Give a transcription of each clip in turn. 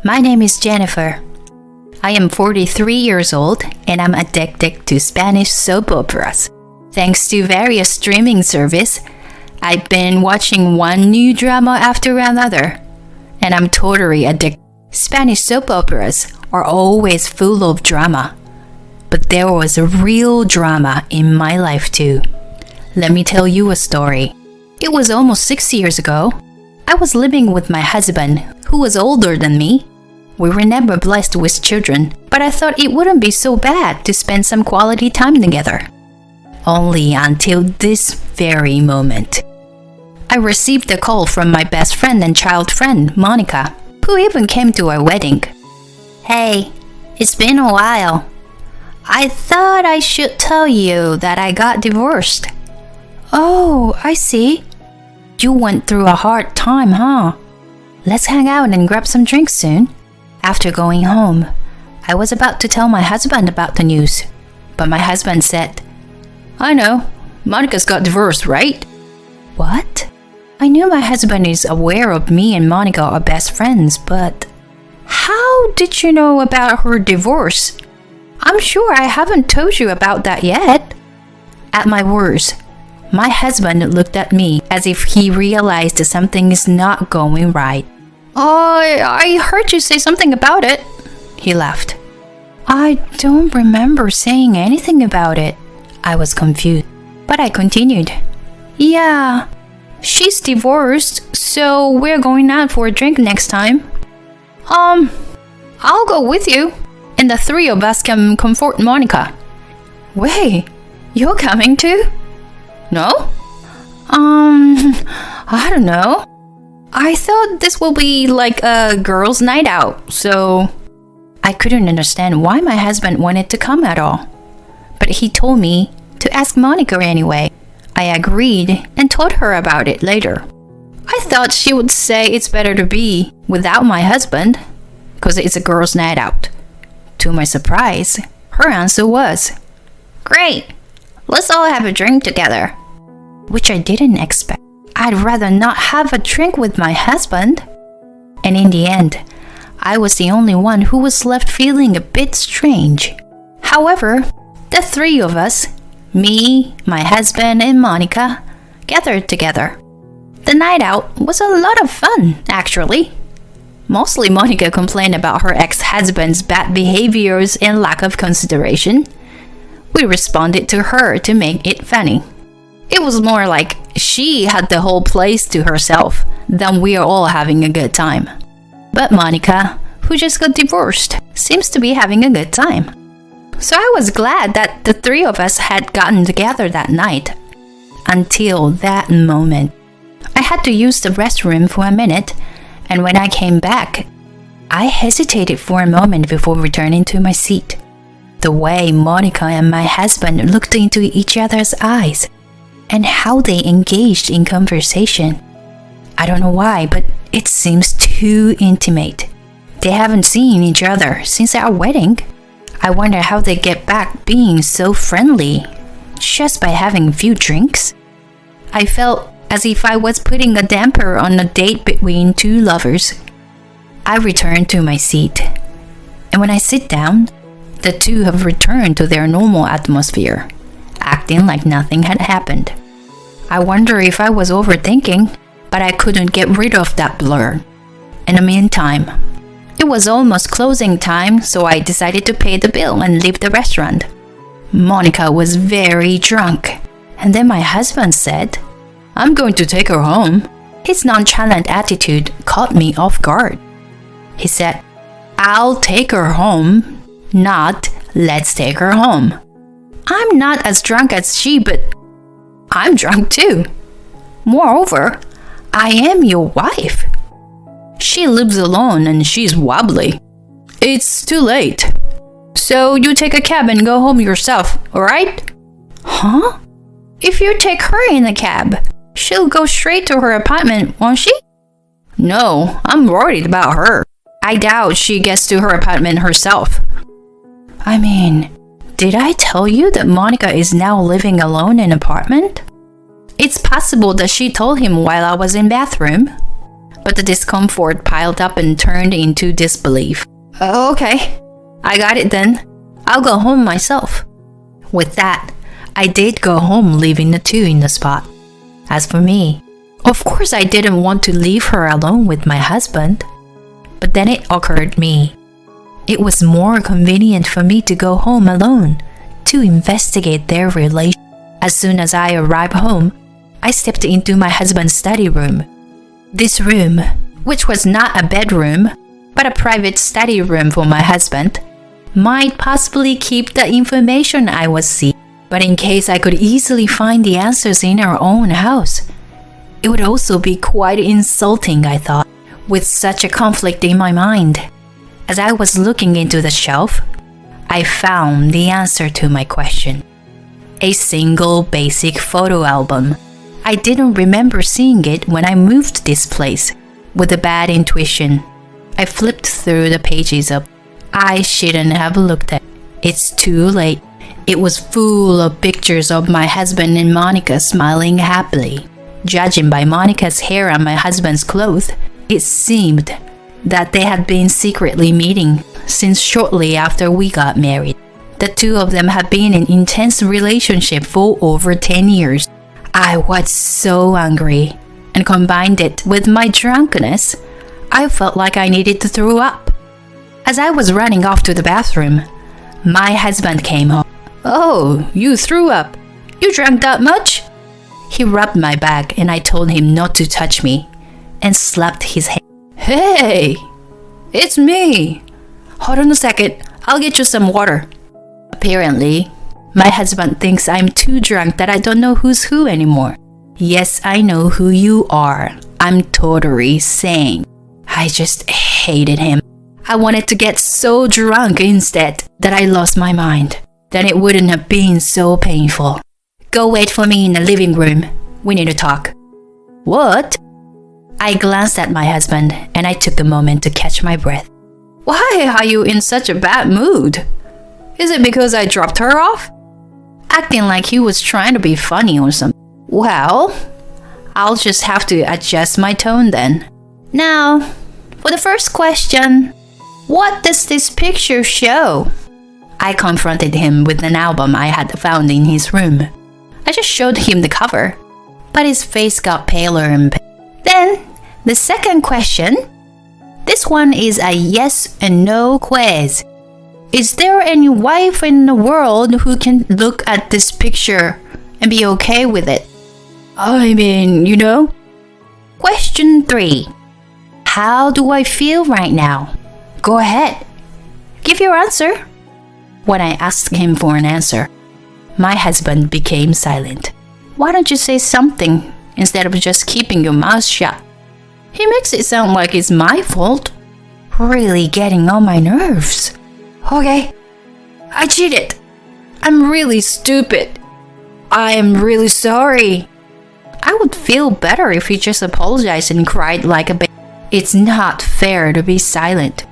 My name is Jennifer. I am 43 years old and I'm addicted to Spanish soap operas. Thanks to various streaming services, I've been watching one new drama after another, and I'm totally addicted. Spanish soap operas are always full of drama, but there was a real drama in my life too. Let me tell you a story. It was almost 6 years ago. I was living with my husband, who was older than me. We were never blessed with children, but I thought it wouldn't be so bad to spend some quality time together. Only until this very moment. I received a call from my best friend and child friend, Monica, who even came to our wedding. Hey, it's been a while. I thought I should tell you that I got divorced. Oh, I see. You went through a hard time, huh? Let's hang out and grab some drinks soon. After going home, I was about to tell my husband about the news, but my husband said, I know, Monica's got divorced, right? What? I knew my husband is aware of me and Monica are best friends, but how did you know about her divorce? I'm sure I haven't told you about that yet. At my words, my husband looked at me as if he realized something is not going right. I heard you say something about it. He laughed. I don't remember saying anything about it. I was confused, but I continued. Yeah, she's divorced, so we're going out for a drink next time. I'll go with you, and the three of us can comfort Monica. Wait, you're coming too? No? I don't know. I thought this will be like a girls' night out, so I couldn't understand why my husband wanted to come at all. But he told me to ask Monica anyway. I agreed and told her about it later. I thought she would say it's better to be without my husband, because it's a girls' night out. To my surprise, her answer was, Great, let's all have a drink together. Which I didn't expect. I'd rather not have a drink with my husband. And in the end, I was the only one who was left feeling a bit strange. However, the three of us, me, my husband, and Monica, gathered together. The night out was a lot of fun, actually. Mostly Monica complained about her ex-husband's bad behaviors and lack of consideration. We responded to her to make it funny. It was more like she had the whole place to herself than we are all having a good time. But Monica, who just got divorced, seems to be having a good time. So I was glad that the three of us had gotten together that night. Until that moment. I had to use the restroom for a minute, and when I came back, I hesitated for a moment before returning to my seat. The way Monica and my husband looked into each other's eyes, and how they engaged in conversation. I don't know why, but it seems too intimate. They haven't seen each other since our wedding. I wonder how they get back being so friendly, just by having a few drinks. I felt as if I was putting a damper on a date between two lovers. I returned to my seat, and when I sit down, the two have returned to their normal atmosphere, acting like nothing had happened. I wonder if I was overthinking, but I couldn't get rid of that blur. In the meantime, it was almost closing time, so I decided to pay the bill and leave the restaurant. Monica was very drunk, and then my husband said, I'm going to take her home. His nonchalant attitude caught me off guard. He said, I'll take her home, not let's take her home. I'm not as drunk as she, but I'm drunk too. Moreover, I am your wife. She lives alone and she's wobbly. It's too late. So you take a cab and go home yourself, alright? Huh? If you take her in a cab, she'll go straight to her apartment, won't she? No, I'm worried about her. I doubt she gets to her apartment herself. I mean, did I tell you that Monica is now living alone in an apartment? It's possible that she told him while I was in bathroom. but the discomfort piled up and turned into disbelief. Okay, I got it then. I'll go home myself. With that, I did go home, leaving the two in the spot. As for me, of course I didn't want to leave her alone with my husband. But then it occurred to me. It was more convenient for me to go home alone to investigate their relation. As soon as I arrived home, I stepped into my husband's study room. This room, which was not a bedroom, but a private study room for my husband, might possibly keep the information I was seeking. But in case I could easily find the answers in our own house, it would also be quite insulting, I thought, with such a conflict in my mind. As I was looking into the shelf, I found the answer to my question. A single basic photo album. I didn't remember seeing it when I moved this place. With a bad intuition, I flipped through the pages of I shouldn't have looked at it. It's too late. It was full of pictures of my husband and Monica smiling happily. Judging by Monica's hair on my husband's clothes, it seemed that they had been secretly meeting since shortly after we got married. The two of them had been in an intense relationship for over 10 years. I was so angry, and combined it with my drunkenness, I felt like I needed to throw up. As I was running off to the bathroom, my husband came home. Oh, you threw up. You drank that much? He rubbed my back and I told him not to touch me and slapped his hand. Hey, it's me. Hold on a second, I'll get you some water. Apparently, my husband thinks I'm too drunk that I don't know who's who anymore. Yes, I know who you are. I'm totally sane. I just hated him. I wanted to get so drunk instead that I lost my mind. Then it wouldn't have been so painful. Go wait for me in the living room. We need to talk. What? I glanced at my husband and I took a moment to catch my breath. Why are you in such a bad mood? Is it because I dropped her off? Acting like he was trying to be funny or something. Well, I'll just have to adjust my tone then. Now, for the first question, what does this picture show? I confronted him with an album I had found in his room. I just showed him the cover, but his face got paler and paler. Then, the second question. This one is a yes and no quiz. Is there any wife in the world who can look at this picture and be okay with it? I mean, you know. Question 3. How do I feel right now? Go ahead. Give your answer. When I asked him for an answer, my husband became silent. Why don't you say something instead of just keeping your mouth shut? He makes it sound like it's my fault. Really getting on my nerves. Okay, I cheated. I'm really stupid. I am really sorry. I would feel better if he just apologized and cried like a baby. It's not fair to be silent.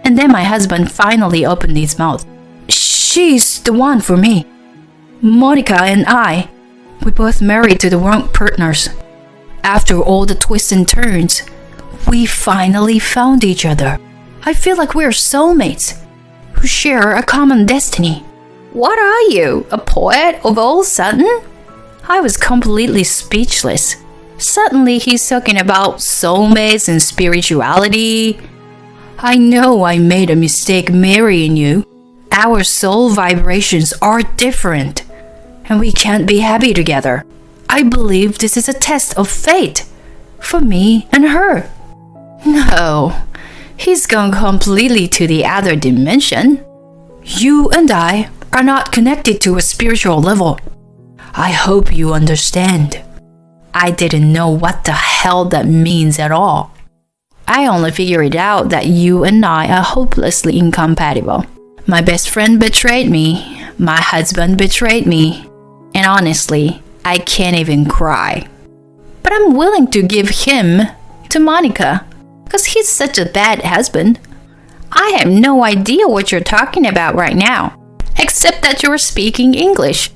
And then my husband finally opened his mouth. She's the one for me. Monica and I, we both married to the wrong partners. After all the twists and turns, we finally found each other. I feel like we're soulmates who share a common destiny. What are you, a poet of all sudden? I was completely speechless. Suddenly he's talking about soulmates and spirituality. I know I made a mistake marrying you. Our soul vibrations are different, and we can't be happy together. I believe this is a test of fate for me and her. No, he's gone completely to the other dimension. You and I are not connected to a spiritual level. I hope you understand. I didn't know what the hell that means at all. I only figured out that you and I are hopelessly incompatible. My best friend betrayed me. My husband betrayed me. And honestly, I can't even cry. But I'm willing to give him to Monica because he's such a bad husband. I have no idea what you're talking about right now, except that you're speaking English.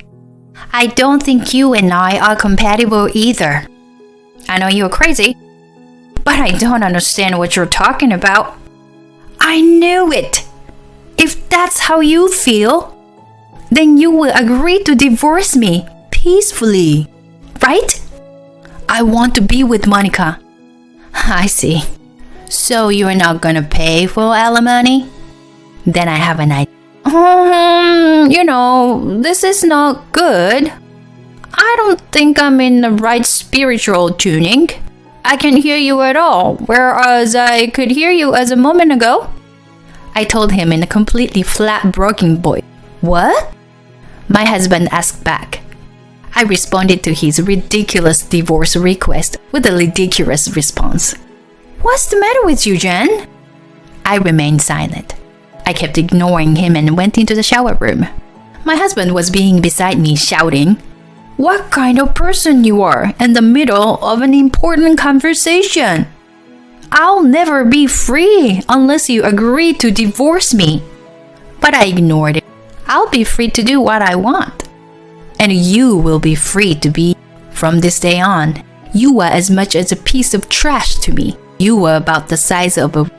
I don't think you and I are compatible either. I know you're crazy. But I don't understand what you're talking about. I knew it. If that's how you feel, then you will agree to divorce me peacefully, right? I want to be with Monica. I see. So you're not gonna pay for alimony? Then I have an idea. This is not good. I don't think I'm in the right spiritual tuning. I can't hear you at all, whereas I could hear you as a moment ago. I told him in a completely flat, broken voice. What? My husband asked back. I responded to his ridiculous divorce request with a ridiculous response. What's the matter with you, Jen? I remained silent. I kept ignoring him and went into the shower room. My husband was being beside me, shouting, "What kind of person you are in the middle of an important conversation? I'll never be free unless you agree to divorce me." But I ignored it. I'll be free to do what I want. And you will be free to be. From this day on, you were as much as a piece of trash to me. You were about the size of a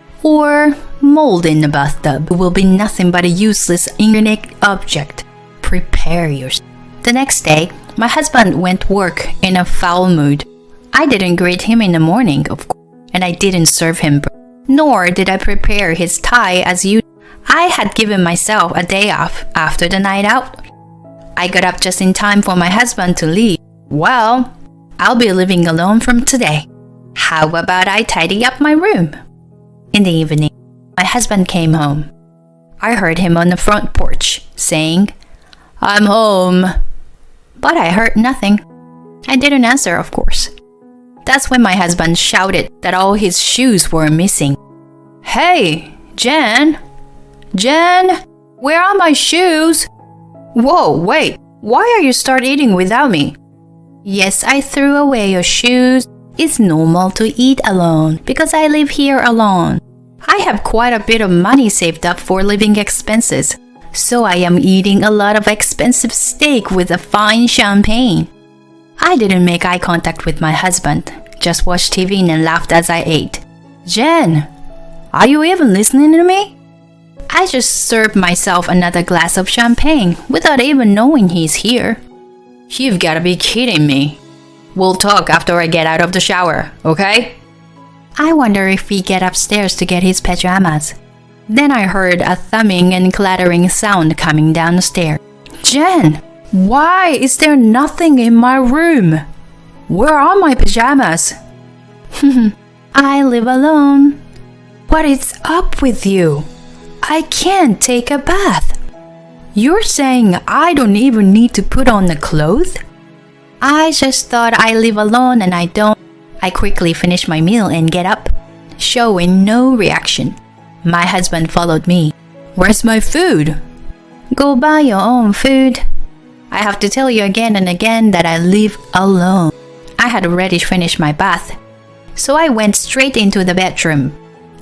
mold in a bathtub. It will be nothing but a useless inanimate object. Prepare yourself. The next day, my husband went to work in a foul mood. I didn't greet him in the morning, of course, and I didn't serve him, nor did I prepare his tie as usual. I had given myself a day off after the night out. I got up just in time for my husband to leave. Well, I'll be living alone from today. How about I tidy up my room? In the evening, my husband came home. I heard him on the front porch saying, "I'm home." But I heard nothing. I didn't answer, of course. That's when my husband shouted that all his shoes were missing. "Hey, Jen! Jen! Where are my shoes? Whoa, wait, why are you start eating without me?" "Yes, I threw away your shoes. It's normal to eat alone because I live here alone. I have quite a bit of money saved up for living expenses, so I am eating a lot of expensive steak with a fine champagne." I didn't make eye contact with my husband, just watched TV and laughed as I ate. "Jen, are you even listening to me?" I just served myself another glass of champagne without even knowing he's here. "You've got to be kidding me. We'll talk after I get out of the shower, okay?" I wonder if he get upstairs to get his pajamas. Then I heard a thumbing and clattering sound coming down the stairs. "Jen, why is there nothing in my room? Where are my pajamas?" "I live alone." "What is up with you? I can't take a bath. You're saying I don't even need to put on the clothes?" "I just thought I live alone and I don't." I quickly finish my meal and get up, showing no reaction. My husband followed me. "Where's my food?" "Go buy your own food." I have to tell you again and again that I live alone. I had already finished my bath, so I went straight into the bedroom.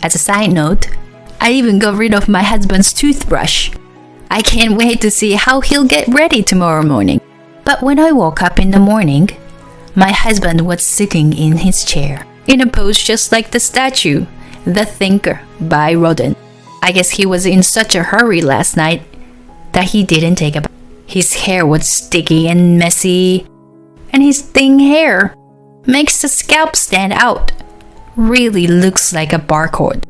As a side note, I even got rid of my husband's toothbrush. I can't wait to see how he'll get ready tomorrow morning. But when I woke up in the morning, my husband was sitting in his chair, in a pose just like the statue, The Thinker by Rodin. I guess he was in such a hurry last night that he didn't take a bath. His hair was sticky and messy, and his thin hair makes the scalp stand out. Really looks like a barcode.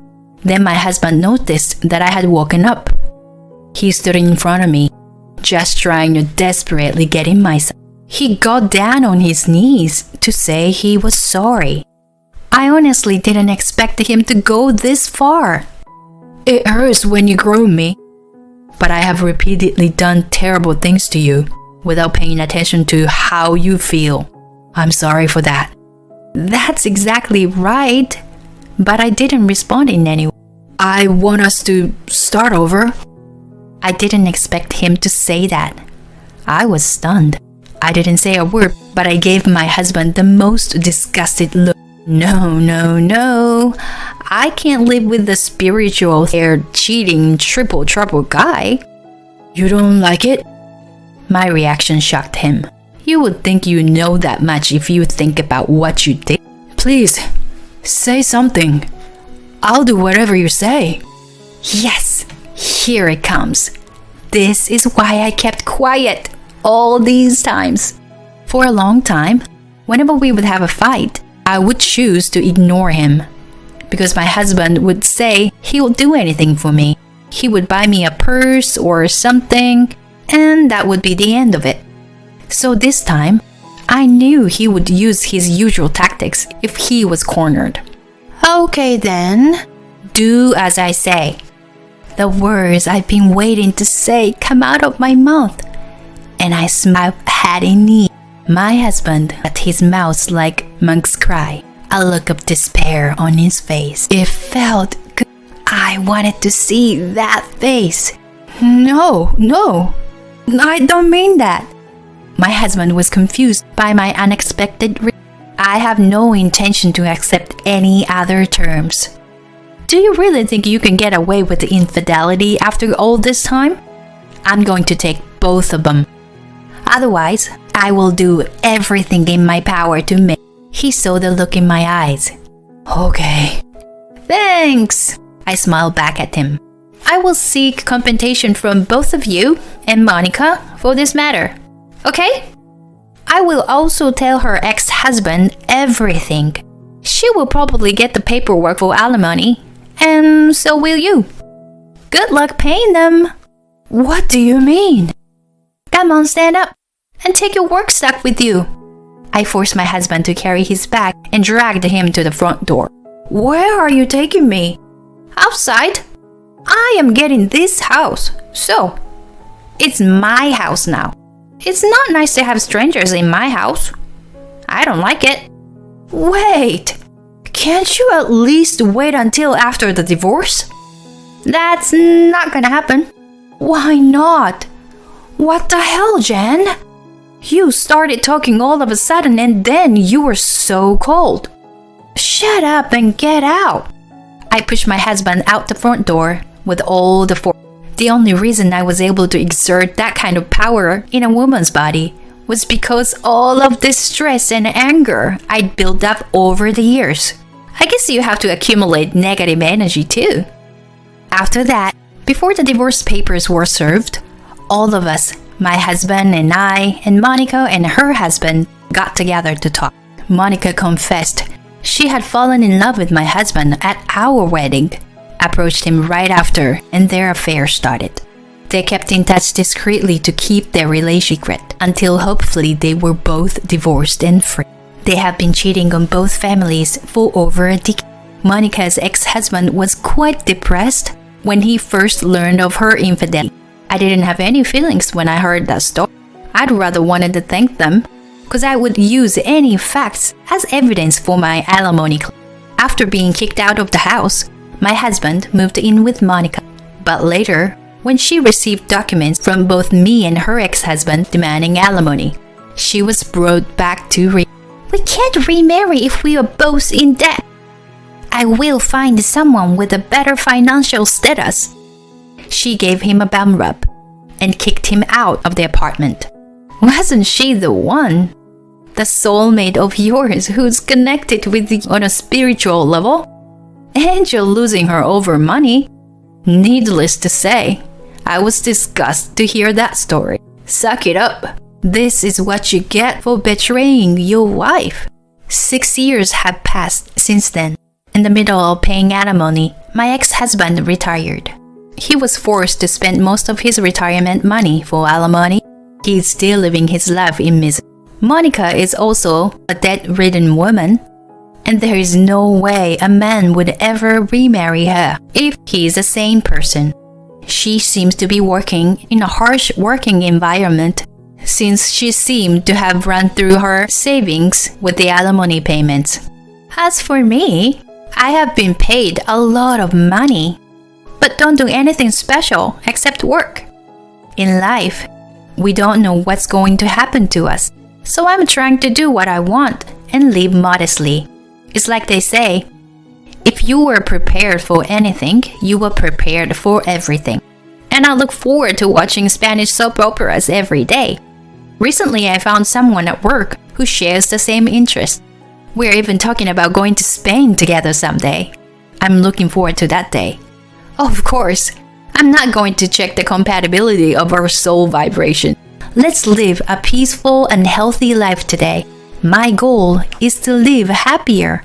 Then my husband noticed that I had woken up. He stood in front of me, just trying to desperately get in my side. He got down on his knees to say he was sorry. I honestly didn't expect him to go this far. "It hurts when you groom me, but I have repeatedly done terrible things to you without paying attention to how you feel. I'm sorry for that." That's exactly right, but I didn't respond in any way. "I want us to start over." I didn't expect him to say that. I was stunned. I didn't say a word, but I gave my husband the most disgusted look. No, no, no. I can't live with the spiritual hair cheating triple trouble guy. "You don't like it?" My reaction shocked him. You would think you know that much if you think about what you did. "Please, Say something. I'll do whatever you say. Yes, here it comes. This is why I kept quiet all these times. For a long time, whenever we would have a fight, I would choose to ignore him. Because my husband would say he'll do anything for me. He would buy me a purse or something, and that would be the end of it. So this time, I knew he would use his usual tactics if he was cornered. Okay then, do as I say. The words I've been waiting to say come out of my mouth, and I smiled head in knee. My husband at his mouth like monks cry, a look of despair on his face. It felt good. I wanted to see that face. No, I don't mean that. My husband was confused by my unexpected I have no intention to accept any other terms. Do you really think you can get away with infidelity after all this time? I'm going to take both of them. Otherwise, I will do everything in my power to make. He saw the look in my eyes. Okay. Thanks. I smiled back at him. I will seek compensation from both of you and Monica for this matter. Okay? I will also tell her ex-husband everything. She will probably get the paperwork for alimony, and so will you. Good luck paying them. What do you mean? Come on, stand up and take your work stuff with you. I forced my husband to carry his bag and dragged him to the front door. Where are you taking me? Outside. I am getting this house, so it's my house now. It's not nice to have strangers in my house. I don't like it. Wait, can't you at least wait until after the divorce? That's not gonna happen. Why not? What the hell, Jen? You started talking all of a sudden and then you were so cold. Shut up and get out. I pushed my husband out the front door with all the force. The only reason I was able to exert that kind of power in a woman's body was because all of this stress and anger I'd built up over the years. I guess you have to accumulate negative energy too. After that, before the divorce papers were served, all of us, my husband and I, and Monica and her husband, got together to talk. Monica confessed she had fallen in love with my husband at our wedding, approached him right after, and their affair started. They kept in touch discreetly to keep their relationship secret until hopefully they were both divorced and free. They have been cheating on both families for over a decade. Monica's ex-husband was quite depressed when he first learned of her infidelity. I didn't have any feelings when I heard that story. I'd rather wanted to thank them because I would use any facts as evidence for my alimony claim. After being kicked out of the house, my husband moved in with Monica. But later, when she received documents from both me and her ex-husband demanding alimony, she was brought back to We can't remarry if we are both in debt. I will find someone with a better financial status. She gave him a bum rub and kicked him out of the apartment. Wasn't she the one? The soulmate of yours who's connected with you on a spiritual level? Angel losing her over money. Needless to say, I was disgusted to hear that story. Suck it up. This is what you get for betraying your wife. 6 years have passed since then. In the middle of paying alimony, my ex-husband retired. He was forced to spend most of his retirement money for alimony. He is still living his life in misery. Monica is also a debt-ridden woman, and there is no way a man would ever remarry her if he is a sane person. She seems to be working in a harsh working environment since she seemed to have run through her savings with the alimony payments. As for me, I have been paid a lot of money, but don't do anything special except work. In life, we don't know what's going to happen to us, so I'm trying to do what I want and live modestly. It's like they say, if you were prepared for anything, you were prepared for everything. And I look forward to watching Spanish soap operas every day. Recently, I found someone at work who shares the same interest. We're even talking about going to Spain together someday. I'm looking forward to that day. Of course, I'm not going to check the compatibility of our soul vibration. Let's live a peaceful and healthy life today. My goal is to live happier.